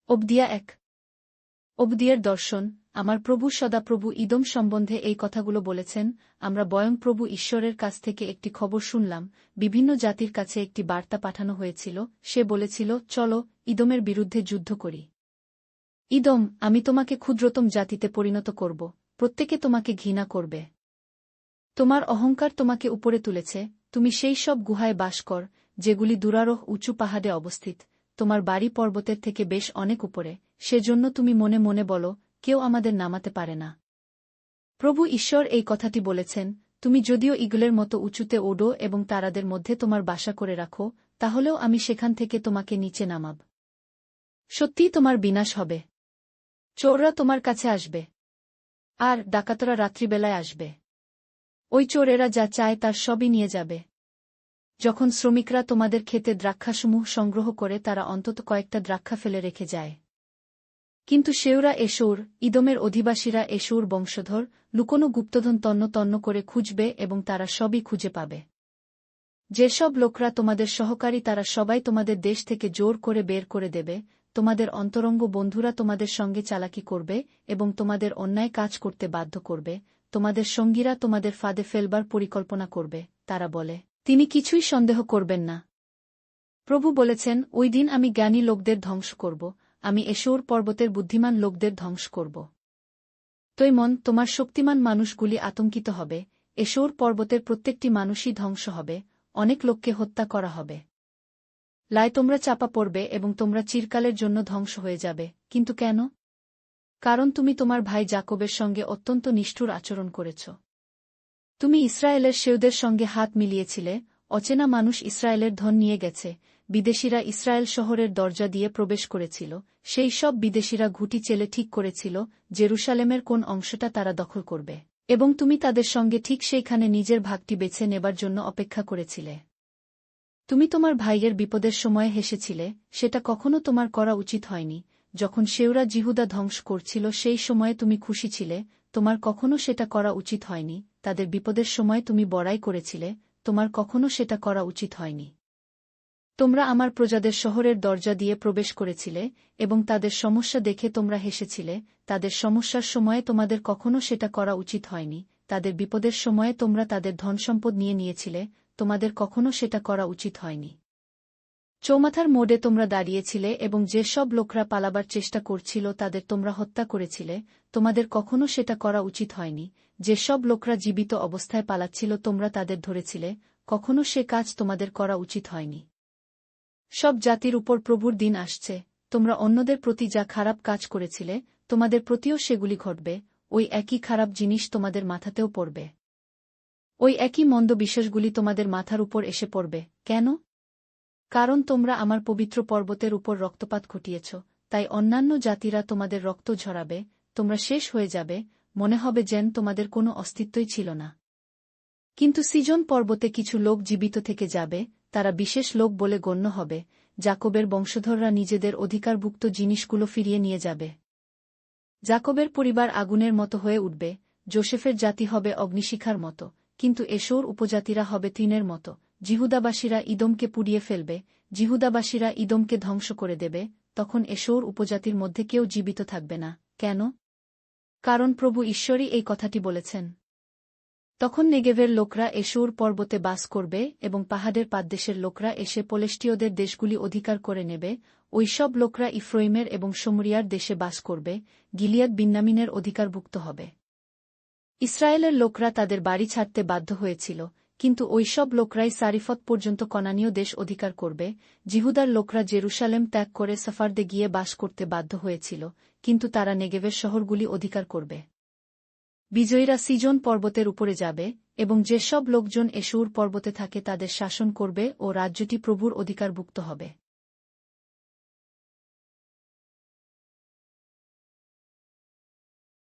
অবদিয়া ১ অবদিয়ার দর্শন। আমার প্রভু সদাপ্রভু ইদম সম্বন্ধে এই কথাগুলো বলেছেন। আমরা বয়ং প্রভু ঈশ্বরের কাছ থেকে একটি খবর শুনলাম, বিভিন্ন জাতির কাছে একটি বার্তা পাঠানো হয়েছিল। সে বলেছিল, চলো, ইদমের বিরুদ্ধে যুদ্ধ করি। ইদম, আমি তোমাকে ক্ষুদ্রতম জাতিতে পরিণত করব, প্রত্যেকে তোমাকে ঘৃণা করবে। তোমার অহংকার তোমাকে উপরে তুলেছে, তুমি সেই সব গুহায় বাস কর, যেগুলি দুরারোহ উঁচু পাহাড়ে অবস্থিত, তোমার বাড়ি পর্বতের থেকে বেশ অনেক উপরে, সেজন্য তুমি মনে মনে বলো, কেউ আমাদের নামাতে পারে না। প্রভু ঈশ্বর এই কথাটি বলেছেন, তুমি যদিও ঈগলের মতো উঁচুতে ওডো এবং তারাদের মধ্যে তোমার বাসা করে রাখো, তাহলেও আমি সেখান থেকে তোমাকে নিচে নামাব। সত্যিই তোমার বিনাশ হবে। চোররা তোমার কাছে আসবে, আর ডাকাতরা রাত্রিবেলায় আসবে। ওই চোরেরা যা চায় তার সবই নিয়ে যাবে। যখন শ্রমিকরা তোমাদের ক্ষেতে দ্রাক্ষাসমূহ সংগ্রহ করে তারা অন্তত কয়েকটা দ্রাক্ষা ফেলে রেখে যায়। কিন্তু সেওরা এশৌর, ইদমের অধিবাসীরা এশৌর বংশধর, লুকোনো গুপ্তধন তন্ন তন্ন করে খুঁজবে এবং তারা সবই খুঁজে পাবে। যেসব লোকরা তোমাদের সহকারী তারা সবাই তোমাদের দেশ থেকে জোর করে বের করে দেবে, তোমাদের অন্তরঙ্গ বন্ধুরা তোমাদের সঙ্গে চালাকি করবে এবং তোমাদের অন্যায় কাজ করতে বাধ্য করবে, তোমাদের সঙ্গীরা তোমাদের ফাঁদে ফেলবার পরিকল্পনা করবে। তারা বলে, তিনি কিছুই সন্দেহ করবেন না। প্রভু বলেছেন, ওই দিন আমি জ্ঞানী লোকদের ধ্বংস করব, আমি এশৌর পর্বতের বুদ্ধিমান লোকদের ধ্বংস করব। তৈমন, তোমার শক্তিমান মানুষগুলি আতঙ্কিত হবে, এশৌর পর্বতের প্রত্যেকটি মানুষই ধ্বংস হবে, অনেক লোককে হত্যা করা হবে। লাই, তোমরা চাপা পড়বে এবং তোমরা চিরকালের জন্য ধ্বংস হয়ে যাবে। কিন্তু কেন? কারণ তুমি তোমার ভাই জাকবের সঙ্গে অত্যন্ত নিষ্ঠুর আচরণ করেছ। তুমি ইসরায়েলের সেউদের সঙ্গে হাত মিলিয়েছিলে, অচেনা মানুষ ইসরায়েলের ধন নিয়ে গেছে, বিদেশীরা ইসরায়েল শহরের দরজা দিয়ে প্রবেশ করেছিল, সেই সব বিদেশীরা ঘুঁটি চেলে ঠিক করেছিল জেরুসালেমের কোন অংশটা তারা দখল করবে, এবং তুমি তাদের সঙ্গে ঠিক সেইখানে নিজের ভাগটি বেছে নেবার জন্য অপেক্ষা করেছিলে। তুমি তোমার ভাইয়ের বিপদের সময়ে হেসেছিলে, সেটা কখনো তোমার করা উচিত হয়নি। যখন সেওরা জিহুদা ধ্বংস করছিল সেই সময়ে তুমি খুশি ছিলে, তোমার কখনো সেটা করা উচিত হয়নি। তাদের বিপদের সময় তুমি বড়াই করেছিলে, তোমার কখনো সেটা করা উচিত হয়নি। তোমরা আমার প্রজাদের শহরের দরজা দিয়ে প্রবেশ করেছিলে এবং তাদের সমস্যা দেখে তোমরা হেসেছিলে, তাদের সমস্যার সময়ে তোমাদের কখনো সেটা করা উচিত হয়নি। তাদের বিপদের সময়ে তোমরা তাদের ধনসম্পদ নিয়ে নিয়েছিলে, তোমাদের কখনো সেটা করা উচিত হয়নি। চৌমাথার মোড়ে তোমরা দাঁড়িয়েছিলে এবং যে সব লোকরা পালাবার চেষ্টা করছিল তাদের তোমরা হত্যা করেছিলে, তোমাদের কখনো সেটা করা উচিত হয়নি। যে সব লোকরা জীবিত অবস্থায় পালাচ্ছিল তোমরা তাদের ধরেছিলে, কখনো সে কাজ তোমাদের করা উচিত হয়নি। সব জাতির উপর প্রভুর দিন আসছে, তোমরা অন্যদের প্রতি যা খারাপ কাজ করেছিলে, তোমাদের প্রতিও সেগুলি ঘটবে, ওই একই খারাপ জিনিস তোমাদের মাথাতেও পড়বে। ওই একই মন্দ বিশ্বাসগুলি তোমাদের মাথার উপর এসে পড়বে। কেন? কারণ তোমরা আমার পবিত্র পর্বতের উপর রক্তপাত ঘটিয়েছ, তাই অন্যান্য জাতিরা তোমাদের রক্ত ঝরাবে, তোমরা শেষ হয়ে যাবে, মনে হবে যেন তোমাদের কোনো অস্তিত্বই ছিল না। কিন্তু সিজন পর্বতে কিছু লোক জীবিত থেকে যাবে, তারা বিশেষ লোক বলে গণ্য হবে, জাকবের বংশধররা নিজেদের অধিকারভুক্ত জিনিসগুলো ফিরিয়ে নিয়ে যাবে। জাকবের পরিবার আগুনের মতো হয়ে উঠবে, যোসেফের জাতি হবে অগ্নিশিখার মতো, কিন্তু এশৌর উপজাতিরা হবে তৃণের মতো। জিহুদাবাসীরা ইদমকে পুড়িয়ে ফেলবে, জিহুদাবাসীরা ইদমকে ধ্বংস করে দেবে, তখন এশৌর উপজাতির মধ্যে কেউ জীবিত থাকবে না। কেন? কারণ প্রভু ঈশ্বরই এই কথাটি বলেছেন। তখন নেগেভের লোকরা এশৌর পর্বতে বাস করবে এবং পাহাড়ের পাদদেশের লোকরা এসে পলেষ্টীয়দের দেশগুলি অধিকার করে নেবে, ওই সব লোকরা ইফ্রাইমের এবং শমরিয়ার দেশে বাস করবে, গিলিয়াদ বিন্যামিনের অধিকারভুক্ত হবে। ইসরায়েলের লোকরা তাদের বাড়ি ছাড়তে বাধ্য হয়েছিল, কিন্তু ওই সব লোকরাই সারিফত পর্যন্ত কনানীয় দেশ অধিকার করবে। জিহুদার লোকরা জেরুসালেম ত্যাগ করে সফারদে গিয়ে বাস করতে বাধ্য হয়েছিল, কিন্তু তারা নেগেভের শহরগুলি অধিকার করবে। বিজয়ীরা সিজন পর্বতের উপরে যাবে, এবং যে সব লোকজন এশৌর পর্বতে থাকে তাদের শাসন করবে ও রাজ্যটি প্রভুর অধিকারভুক্ত হবে।